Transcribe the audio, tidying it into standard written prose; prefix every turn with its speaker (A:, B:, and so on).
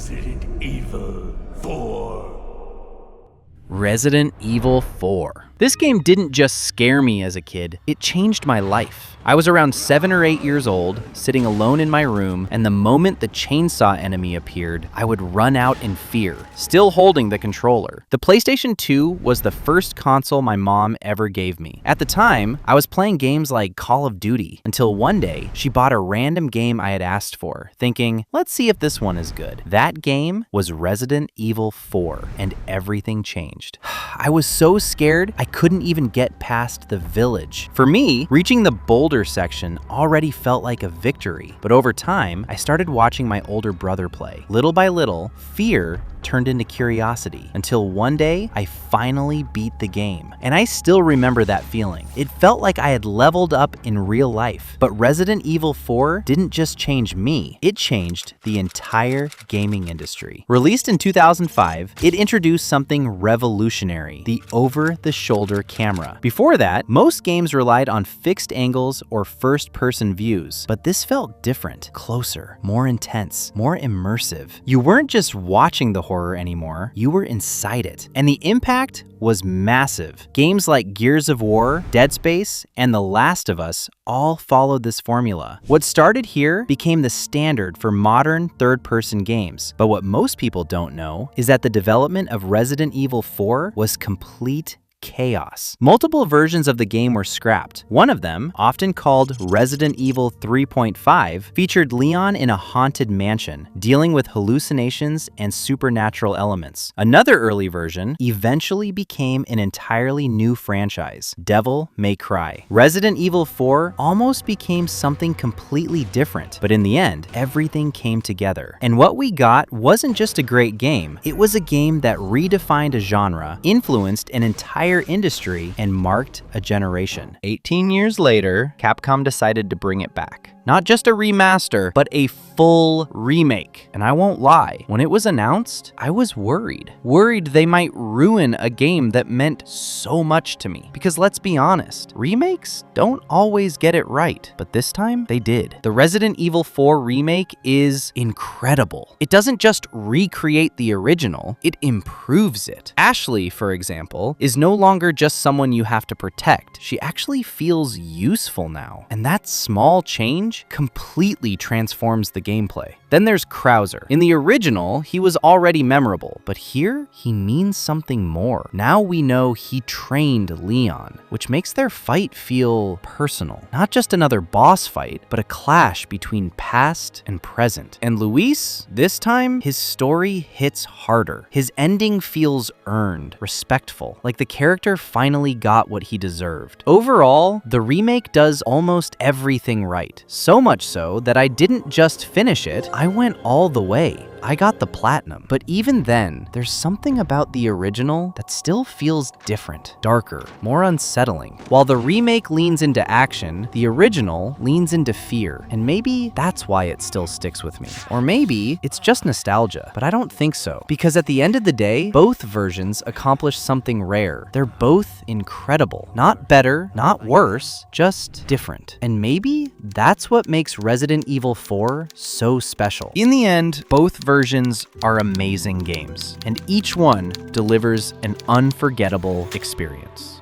A: Resident Evil 4.
B: Resident Evil 4. This game didn't just scare me as a kid, it changed my life. I was around 7 or 8 years old, sitting alone in my room, and the moment the chainsaw enemy appeared, I would run out in fear, still holding the controller. The PlayStation 2 was the first console my mom ever gave me. At the time, I was playing games like Call of Duty, until one day, she bought a random game I had asked for, thinking, let's see if this one is good. That game was Resident Evil 4, and everything changed. I was so scared, I couldn't even get past the village. For me, reaching the boulder section already felt like a victory, but over time, I started watching my older brother play. Little by little, fear turned into curiosity, until one day, I finally beat the game. And I still remember that feeling. It felt like I had leveled up in real life. But Resident Evil 4 didn't just change me, it changed the entire gaming industry. Released in 2005, it introduced something revolutionary, the over-the-shoulder camera. Before that, most games relied on fixed angles or first-person views, but this felt different, closer, more intense, more immersive. You weren't just watching the horror anymore, you were inside it. And the impact was massive. Games like Gears of War, Dead Space, and The Last of Us all followed this formula. What started here became the standard for modern third-person games. But what most people don't know is that the development of Resident Evil 4 was complete chaos. Multiple versions of the game were scrapped. One of them, often called Resident Evil 3.5, featured Leon in a haunted mansion, dealing with hallucinations and supernatural elements. Another early version eventually became an entirely new franchise, Devil May Cry. Resident Evil 4 almost became something completely different, but in the end, everything came together. And what we got wasn't just a great game, it was a game that redefined a genre, influenced an entire industry, and marked a generation. 18 years later, Capcom decided to bring it back. Not just a remaster, but a full remake. And I won't lie, when it was announced, I was worried. Worried they might ruin a game that meant so much to me. Because let's be honest, remakes don't always get it right, but this time they did. The Resident Evil 4 remake is incredible. It doesn't just recreate the original, it improves it. Ashley, for example, is no longer just someone you have to protect. She actually feels useful now. And that small change completely transforms the gameplay. Then there's Krauser. In the original, he was already memorable, but here, he means something more. Now we know he trained Leon, which makes their fight feel personal. Not just another boss fight, but a clash between past and present. And Luis, this time, his story hits harder. His ending feels earned, respectful, like the character finally got what he deserved. Overall, the remake does almost everything right. So much so that I didn't just finish it, I went all the way. I got the platinum. But even then, there's something about the original that still feels different, darker, more unsettling. While the remake leans into action, the original leans into fear. And maybe that's why it still sticks with me. Or maybe it's just nostalgia, but I don't think so. Because at the end of the day, both versions accomplish something rare. They're both incredible. Not better, not worse, just different. And maybe that's what makes Resident Evil 4 so special. In the end, both versions are amazing games, and each one delivers an unforgettable experience.